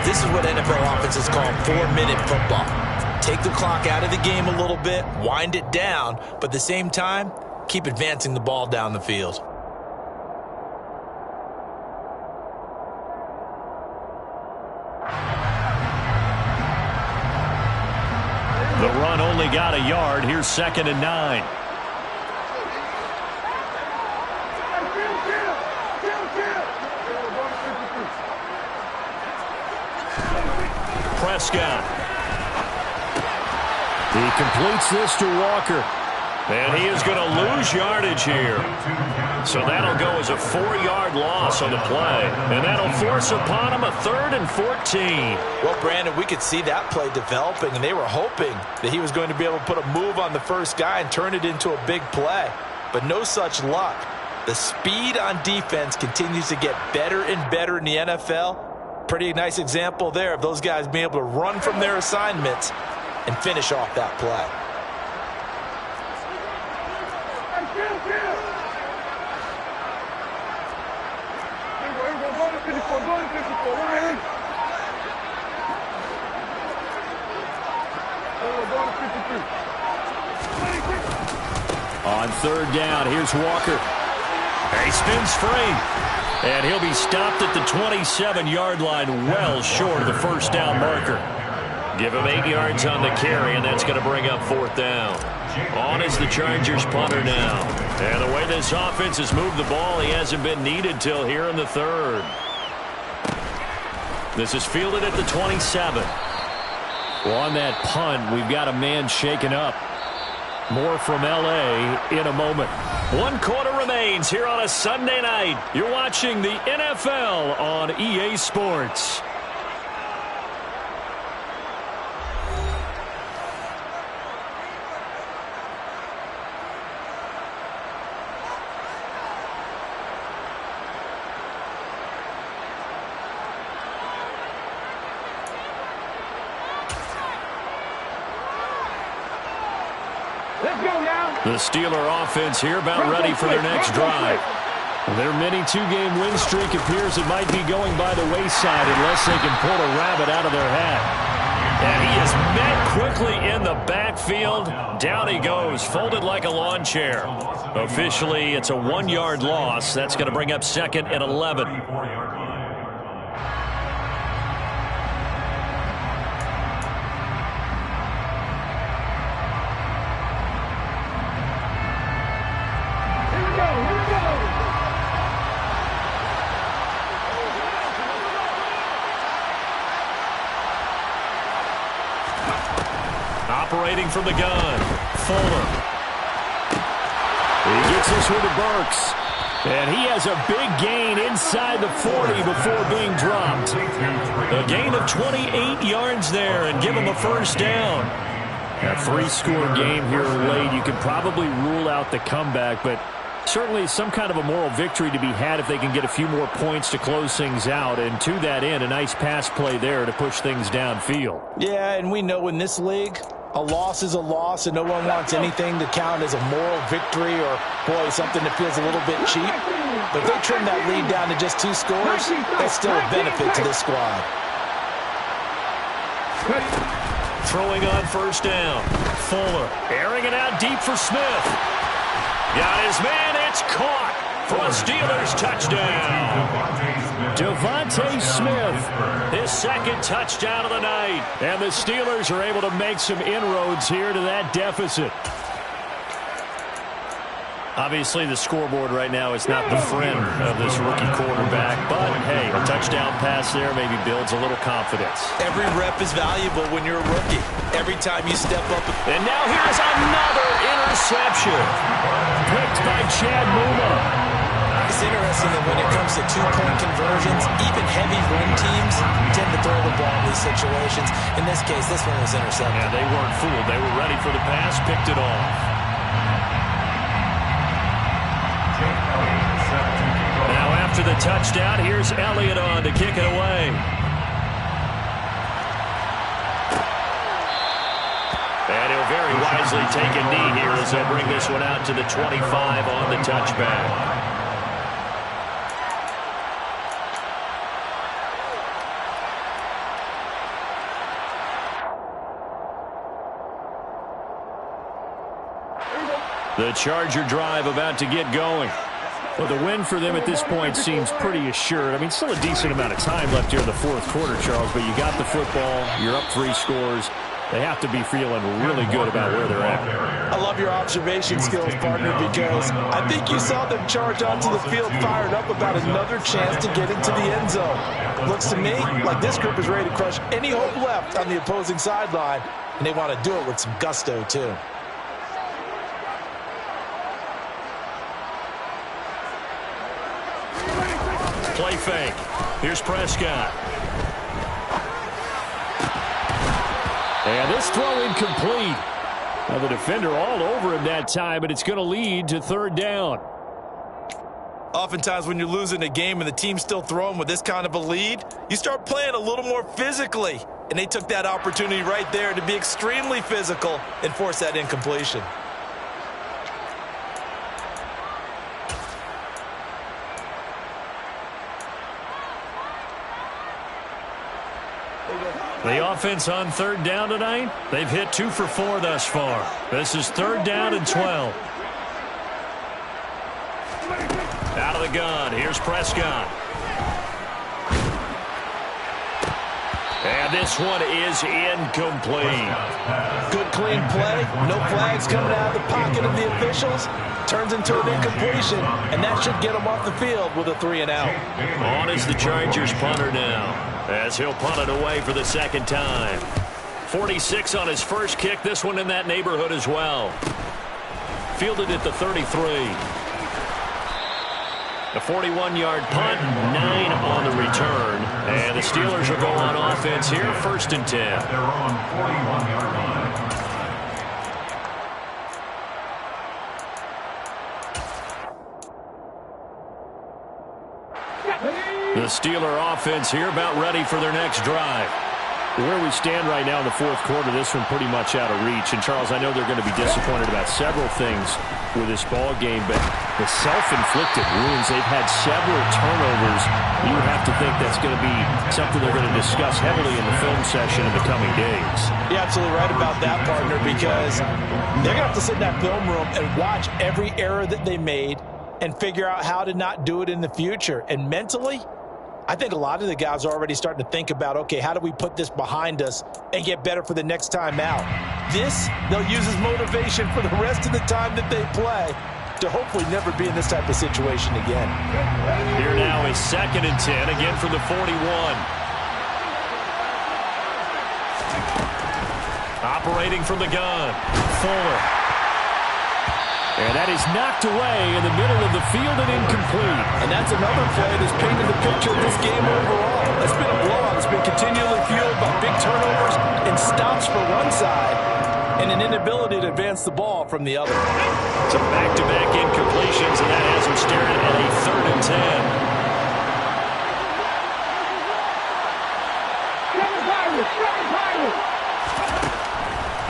This is what NFL offenses call 4-minute football. Take the clock out of the game a little bit, wind it down, but at the same time, keep advancing the ball down the field. The run only got a yard. Here's 2nd and 9. Prescott. He completes this to Walker. And he is going to lose yardage here. So that'll go as a 4-yard loss on the play. And that'll force upon him a 3rd and 14. Well, Brandon, we could see that play developing, and they were hoping that he was going to be able to put a move on the first guy and turn it into a big play. But no such luck. The speed on defense continues to get better and better in the NFL. Pretty nice example there of those guys being able to run from their assignments and finish off that play. On 3rd down, here's Walker. He spins free. And he'll be stopped at the 27-yard line, well short of the first down marker. Give him 8 yards on the carry, and that's going to bring up 4th down. On is the Chargers punter now. And the way this offense has moved the ball, he hasn't been needed till here in the 3rd. This is fielded at the 27. Well, on that punt, we've got a man shaken up. More from L.A. in a moment. 1 quarter remains here on a Sunday night. You're watching the NFL on EA Sports. The Steeler offense here about ready for their next drive. Their mini 2-game win streak appears it might be going by the wayside unless they can pull a rabbit out of their hat. And he is met quickly in the backfield. Down he goes, folded like a lawn chair. Officially, it's a 1-yard loss. That's going to bring up 2nd and 11. Operating from the gun, Fuller. He gets this one to Burks. And he has a big gain inside the 40 before being dropped. A gain of 28 yards there and give him a first down. A 3-score game here late. You can probably rule out the comeback, but certainly some kind of a moral victory to be had if they can get a few more points to close things out. And to that end, a nice pass play there to push things downfield. Yeah, and we know in this league, a loss is a loss, and no one wants anything to count as a moral victory or, boy, something that feels a little bit cheap. But if they trim that lead down to just 2 scores, that's still a benefit to this squad. Throwing on first down. Fuller airing it out deep for Smith. Got his man. It's caught for a Steelers touchdown. Devontae Smith, his 2nd touchdown of the night. And the Steelers are able to make some inroads here to that deficit. Obviously, the scoreboard right now is not the friend of this rookie quarterback. But, hey, a touchdown pass there maybe builds a little confidence. Every rep is valuable when you're a rookie. Every time you step up. And now here's another interception. Picked by Chad Muma. It's interesting that when it comes to 2-point conversions, even heavy run teams tend to throw the ball in these situations. In this case, this one was intercepted. Yeah, they weren't fooled. They were ready for the pass, picked it off. Now after the touchdown, here's Elliott on to kick it away. wisely take a knee here as they'll bring this one out to the 25 on the touchback. The Charger drive about to get going. Well, the win for them at this point seems pretty assured. I mean, still a decent amount of time left here in the fourth quarter, Charles, but you got the football, you're up 3 scores. They have to be feeling really good about where they're at. I love your observation skills, partner, because I think you saw them charge onto the field fired up about another chance to get into the end zone. Looks to me like this group is ready to crush any hope left on the opposing sideline, and they want to do it with some gusto, too. Play fake. Here's Prescott. And this throw incomplete. Now the defender all over him that time, but it's going to lead to 3rd down. Oftentimes when you're losing a game and the team's still throwing with this kind of a lead, you start playing a little more physically. And they took that opportunity right there to be extremely physical and force that incompletion. The offense on 3rd down tonight, they've hit 2 for 4 thus far. This is 3rd down and 12. Out of the gun, here's Prescott. And this one is incomplete. Good clean play, no flags coming out of the pocket of the officials. Turns into an incompletion, and that should get him off the field with a 3 and out. On is the Chargers punter now, as he'll punt it away for the 2nd time. 46 on his first kick, this one in that neighborhood as well. Fielded at the 33. A 41-yard punt, 9 on the return. And the Steelers will go on offense here, 1st and 10. They're on 41-yard line. The Steeler offense here about ready for their next drive. Where we stand right now in the 4th quarter, this one pretty much out of reach. And, Charles, I know they're going to be disappointed about several things with this ball game, but the self-inflicted wounds, they've had several turnovers. You would have to think that's going to be something they're going to discuss heavily in the film session in the coming days. You're absolutely right about that, partner, because they're going to have to sit in that film room and watch every error that they made and figure out how to not do it in the future. And mentally, I think a lot of the guys are already starting to think about, okay, how do we put this behind us and get better for the next time out? This, they'll use as motivation for the rest of the time that they play to hopefully never be in this type of situation again. Here now is 2nd and 10, again from the 41. Operating from the gun, Fuller. And that is knocked away in the middle of the field and incomplete. And that's another play that's painted the picture of this game overall. It's been a blowout. It's been continually fueled by big turnovers and stops for one side and an inability to advance the ball from the other. So back-to-back incompletions, and that has him staring at a 3rd and 10.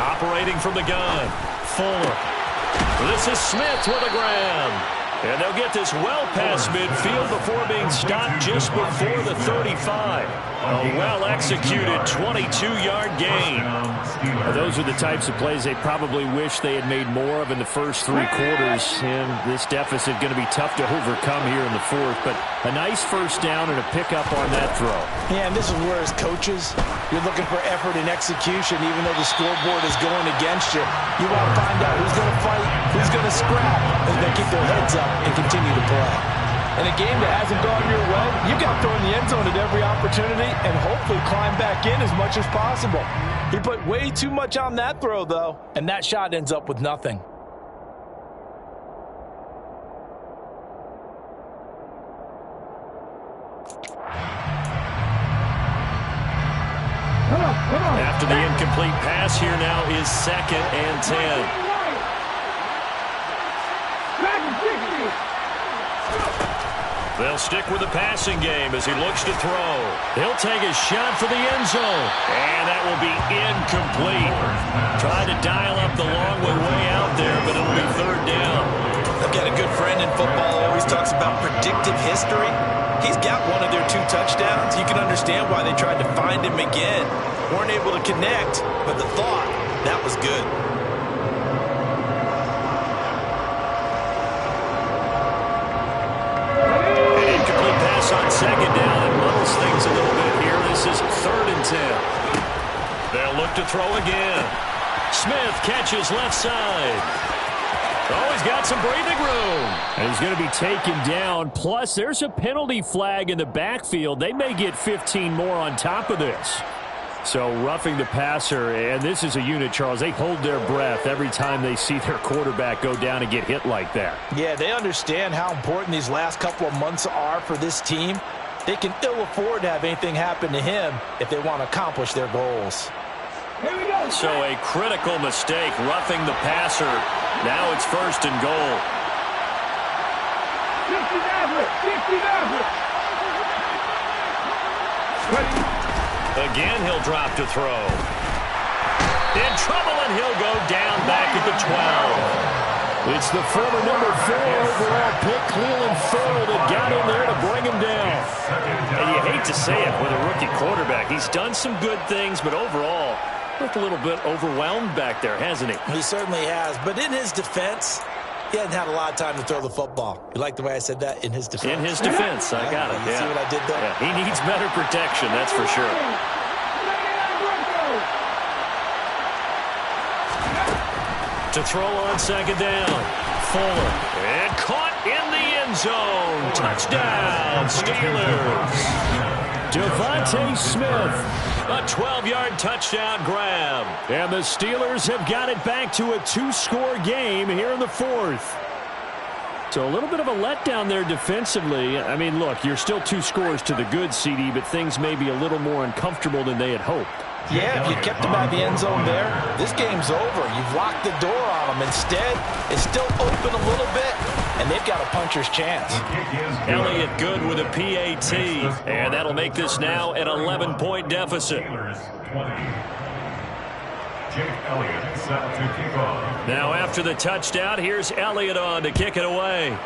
Operating from the gun, Fuller. This is Smith with a grab. And they'll get this well past midfield before being stopped just before the 35. A well-executed 22-yard gain. Those are the types of plays they probably wish they had made more of in the first 3 quarters. And this deficit going to be tough to overcome here in the 4th. But a nice first down and a pickup on that throw. Yeah, and this is where as coaches, you're looking for effort and execution, even though the scoreboard is going against you. You want to find out who's going to fight, who's going to scrap, and they keep their heads up and continue to play. In a game that hasn't gone your way, you've got to throw in the end zone at every opportunity and hopefully climb back in as much as possible. He put way too much on that throw, though, and that shot ends up with nothing. After the incomplete pass, here now is 2nd and 10. They'll stick with the passing game as he looks to throw. He'll take a shot for the end zone. And that will be incomplete. Tried to dial up the long way out there, but it'll be third down. I've got a good friend in football who always talks about predictive history. He's got one of their 2 touchdowns. You can understand why they tried to find him again. Weren't able to connect, but the thought, that was good. On second down, and muddles things a little bit here. This is 3rd and 10. They'll look to throw again. Smith catches left side. Oh, he's got some breathing room. And he's going to be taken down. Plus, there's a penalty flag in the backfield. They may get 15 more on top of this. So roughing the passer, and this is a unit, Charles. They hold their breath every time they see their quarterback go down and get hit like that. Yeah, they understand how important these last couple of months are for this team. They can ill afford to have anything happen to him if they want to accomplish their goals. So a critical mistake, roughing the passer. Now it's 1st and goal. 50. Again, he'll drop to throw. In trouble, and he'll go down back at the 12. It's the former number 4 overall pick, Cleveland Farrell, that got in there to bring him down. And you hate to say it with a rookie quarterback. He's done some good things, but overall, looked a little bit overwhelmed back there, hasn't he? He certainly has. But in his defense, he hasn't had a lot of time to throw the football. You like the way I said that? In his defense. In his defense. I got it. You see what I did there? Yeah, he needs better protection, that's for sure. To throw on second down. Fuller. And caught in the end zone. Touchdown, Steelers. Devontae Smith. A 12-yard touchdown grab. And the Steelers have got it back to a 2-score game here in the 4th. So a little bit of a letdown there defensively. I mean, look, you're still 2 scores to the good, CD, but things may be a little more uncomfortable than they had hoped. Yeah, if you kept them out of the end zone there, this game's over. You've locked the door on them. Instead, it's still open a little bit, and they've got a puncher's chance. Elliott good with a PAT, and that'll make this now an 11-point deficit. Now after the touchdown, here's Elliott on to kick it away.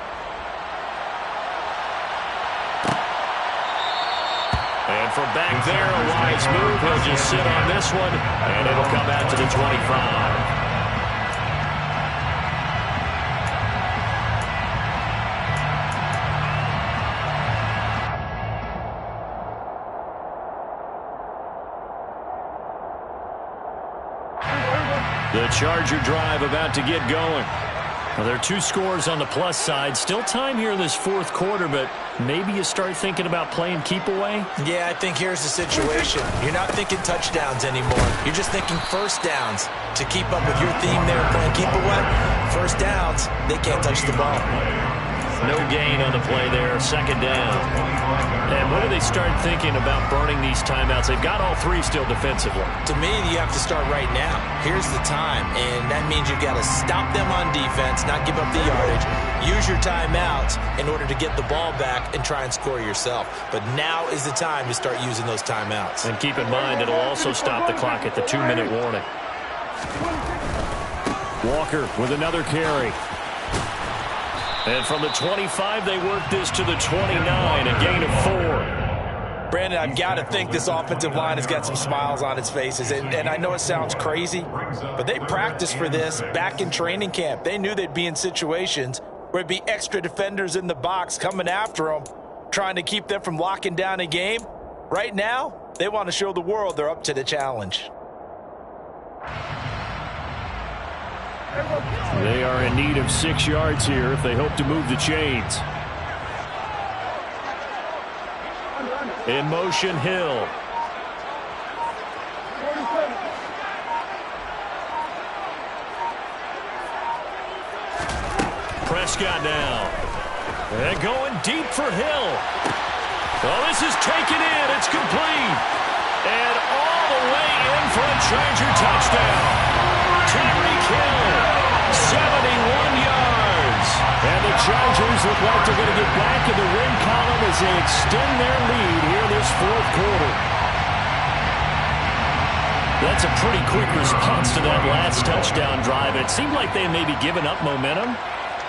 And from back there, a wise move. He'll just sit on this one, and it'll come out to the 25. The Charger drive about to get going. Well, there are 2 scores on the plus side. Still time here in this 4th quarter, but maybe you start thinking about playing keep away? Yeah, I think here's the situation. You're not thinking touchdowns anymore. You're just thinking first downs. To keep up with your theme there, playing keep away, first downs, they can't touch the ball. No gain on the play there, second down. And when do they start thinking about burning these timeouts? They've got all 3 still defensively. To me, you have to start right now. Here's the time, and that means you've got to stop them on defense, not give up the yardage, use your timeouts in order to get the ball back and try and score yourself. But now is the time to start using those timeouts. And keep in mind, it'll also stop the clock at the 2-minute warning. Walker with another carry. And from the 25, they work this to the 29, a gain of 4. Brandon, I've got to think this offensive line has got some smiles on its faces. And I know it sounds crazy, but they practiced for this back in training camp. They knew they'd be in situations where it'd be extra defenders in the box coming after them, trying to keep them from locking down a game. Right now, they want to show the world they're up to the challenge. They are in need of 6 yards here if they hope to move the chains. In motion, Hill. Prescott now. And going deep for Hill. Oh, this is taken in. It's complete. And all the way in for a Charger touchdown. Tyreek Hill, 71 yards. And the Chargers look like they're going to get back in the win column as they extend their lead here in this fourth quarter. That's a pretty quick response to that last touchdown drive. It seemed like they may be giving up momentum.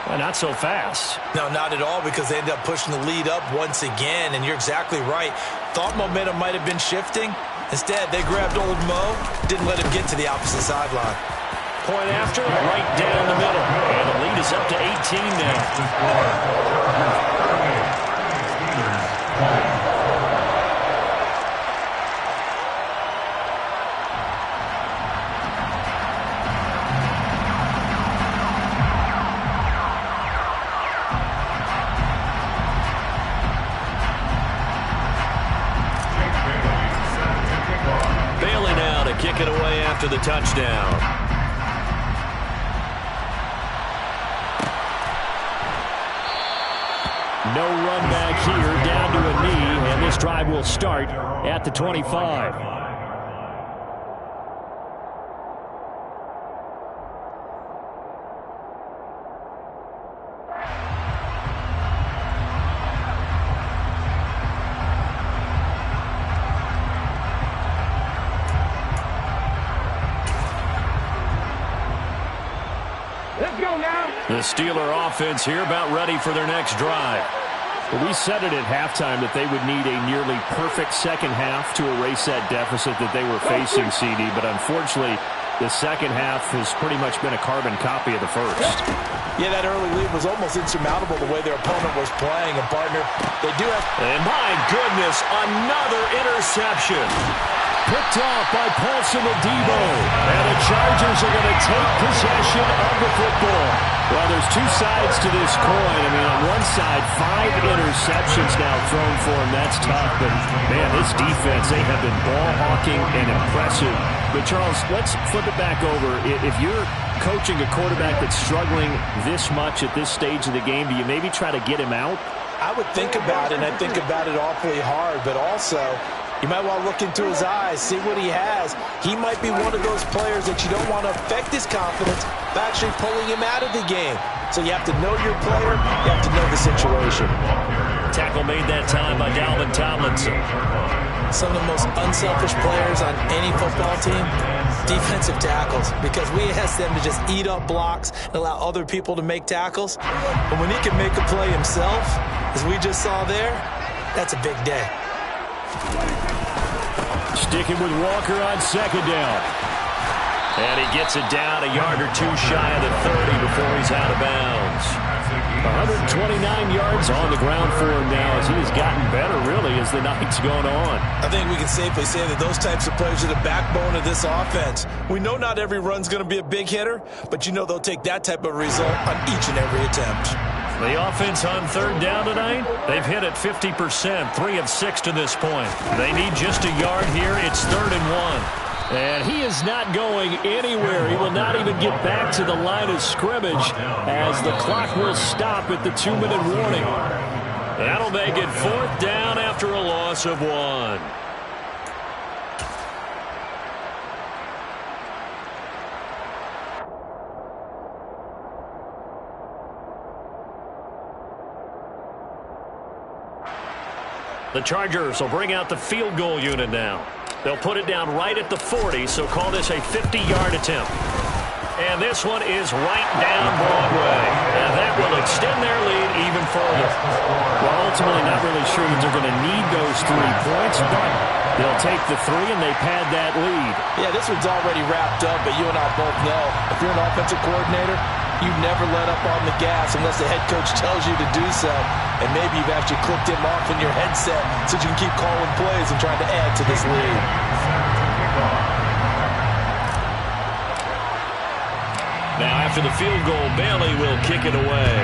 Well, not so fast. No, not at all, because they ended up pushing the lead up once again, and you're exactly right. Thought momentum might have been shifting. Instead, they grabbed old Mo, didn't let him get to the opposite sideline. Point after, right down the middle. And the lead is up to 18 now. Kick it away after the touchdown. No run back here, down to a knee, and this drive will start at the 25. The Steeler offense here about ready for their next drive. Well, we said it at halftime that they would need a nearly perfect second half to erase that deficit that they were facing, CD, but unfortunately the second half has pretty much been a carbon copy of the first. Yeah, that early lead was almost insurmountable the way their opponent was playing, and partner, they do have... And my goodness, another interception. Picked off by Paulson Adebo. And the Chargers are going to take possession of the football. Well, there's two sides to this coin. I mean, on one side, 5 interceptions now thrown for him. That's tough. But, man, this defense, they have been ball hawking and impressive. But, Charles, let's flip it back over. If you're coaching a quarterback that's struggling this much at this stage of the game, do you maybe try to get him out? I would think about it, and I think about it awfully hard, but also... you might want to look into his eyes, see what he has. He might be one of those players that you don't want to affect his confidence by actually pulling him out of the game. So you have to know your player. You have to know the situation. Tackle made that time by Dalvin Tomlinson. Some of the most unselfish players on any football team, defensive tackles, because we ask them to just eat up blocks and allow other people to make tackles. But when he can make a play himself, as we just saw there, that's a big day. Sticking with Walker on second down. And he gets it down a yard or two shy of the 30 before he's out of bounds. 129 yards on the ground for him now as he has gotten better, really, as the night's gone on. I think we can safely say that those types of players are the backbone of this offense. We know not every run's going to be a big hitter, but you know they'll take that type of result on each and every attempt. The offense on third down tonight, they've hit it 50%, 3 of 6 to this point. They need just a yard here. It's 3rd and 1. And he is not going anywhere. He will not even get back to the line of scrimmage as the clock will stop at the 2-minute warning. That'll make it 4th down after a loss of 1. The Chargers will bring out the field goal unit now. They'll put it down right at the 40, so call this a 50-yard attempt. And this one is right down Broadway. And that will extend their lead even further. Well, ultimately not really sure that they're going to need those 3 points, but they'll take the 3 and they pad that lead. Yeah, this one's already wrapped up, but you and I both know if you're an offensive coordinator, you never let up on the gas unless the head coach tells you to do so. And maybe you've actually clicked him off in your headset so you can keep calling plays and trying to add to this lead. Now after the field goal, Bailey will kick it away.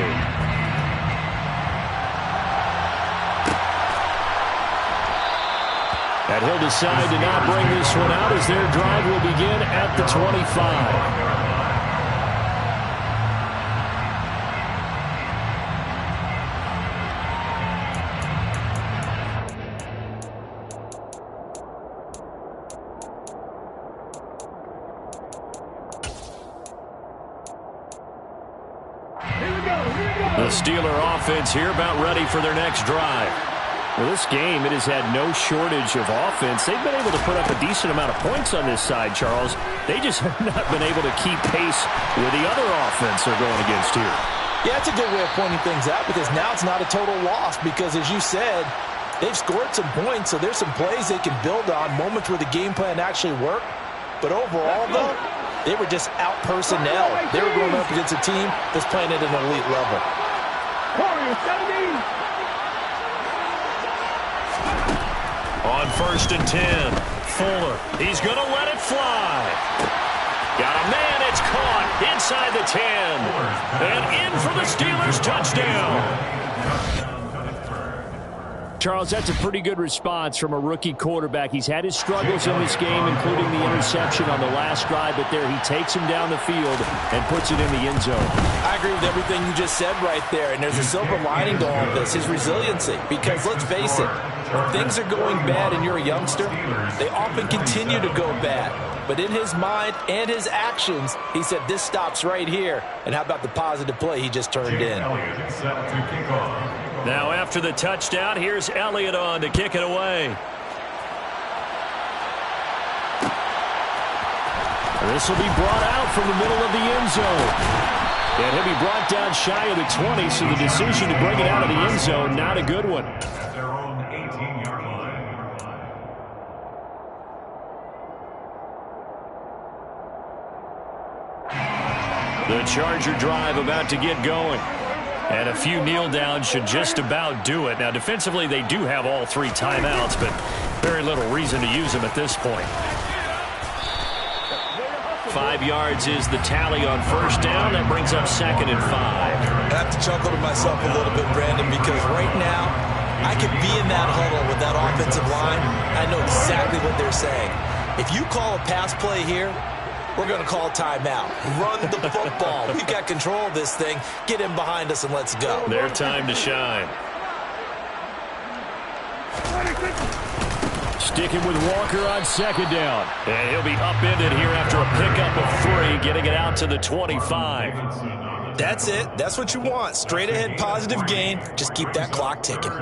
And he'll decide to not bring this one out as their drive will begin at the 25. The Steeler offense here about ready for their next drive. Well, this game, it has had no shortage of offense. They've been able to put up a decent amount of points on this side, Charles. They just have not been able to keep pace with the other offense they're going against here. Yeah, it's a good way of pointing things out because now it's not a total loss because, as you said, they've scored some points, so there's some plays they can build on, moments where the game plan actually worked. But overall, though, they were just out-personnel. They were going up against a team that's playing at an elite level. On 1st and 10, Fuller. He's going to let it fly. Got a man, it's caught inside the 10. And in for the Steelers touchdown. Charles, that's a pretty good response from a rookie quarterback. He's had his struggles in this game, including the interception on the last drive, but there he takes him down the field and puts it in the end zone. I agree with everything you just said right there, and there's a silver lining to all of this, his resiliency. Because let's face it, when things are going bad and you're a youngster, they often continue to go bad. But in his mind and his actions, he said, this stops right here. And how about the positive play he just turned in? Now after the touchdown, here's Elliott on to kick it away. This will be brought out from the middle of the end zone. And he'll be brought down shy of the 20, so the decision to bring it out of the end zone, not a good one. Their own 18-yard line. The Charger drive about to get going. And a few kneel downs should just about do it. Now, defensively, they do have all 3 timeouts, but very little reason to use them at this point. 5 yards is the tally on 1st down. That brings up 2nd and 5. I have to chuckle to myself a little bit, Brandon, because right now, I could be in that huddle with that offensive line. I know exactly what they're saying. If you call a pass play here, we're going to call timeout. Run the football. We've got control of this thing. Get in behind us and let's go. Their time to shine. Sticking with Walker on 2nd down. And he'll be upended here after a pickup of 3, getting it out to the 25. That's it. That's what you want. Straight ahead positive gain. Just keep that clock ticking.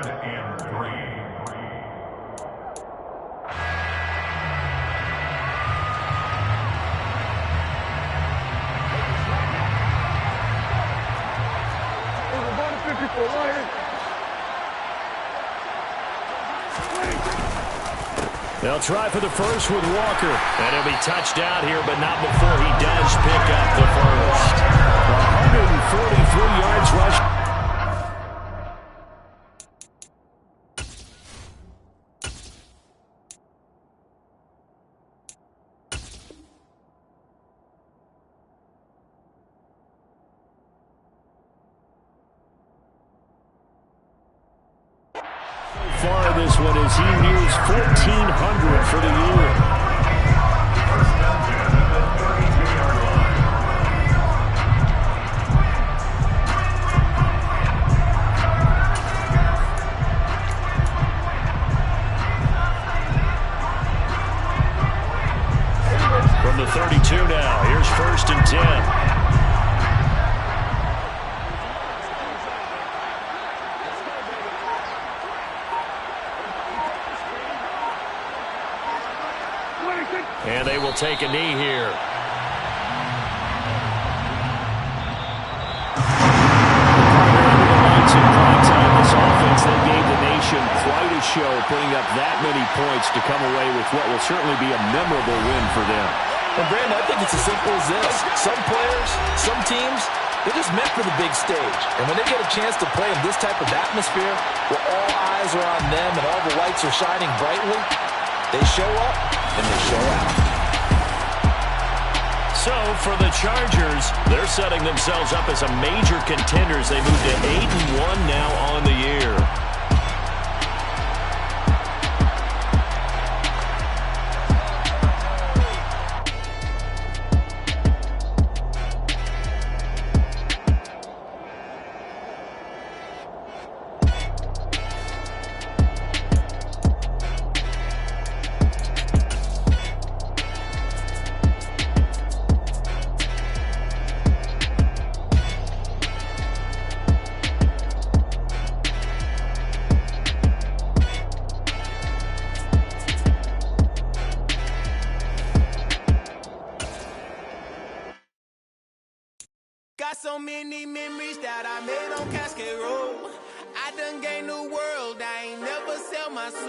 They'll try for the first with Walker. And he'll be touched out here, but not before he does pick up the first. 143 yards rush. Far this one as he nears 1,400 for the year. From the 32 now, here's 1st and 10. And they will take a knee here. This offense that gave the nation quite a show, putting up that many points to come away with what will certainly be a memorable win for them. Well, Brandon, I think it's as simple as this. Some players, some teams, they're just meant for the big stage. And when they get a chance to play in this type of atmosphere, where all eyes are on them and all the lights are shining brightly, they show up and they show out. So for the Chargers, they're setting themselves up as a major contenders. They move to 8-1 now on the year. got so many memories that I made on Cascade Road. I done gained the world, I ain't never sell my soul.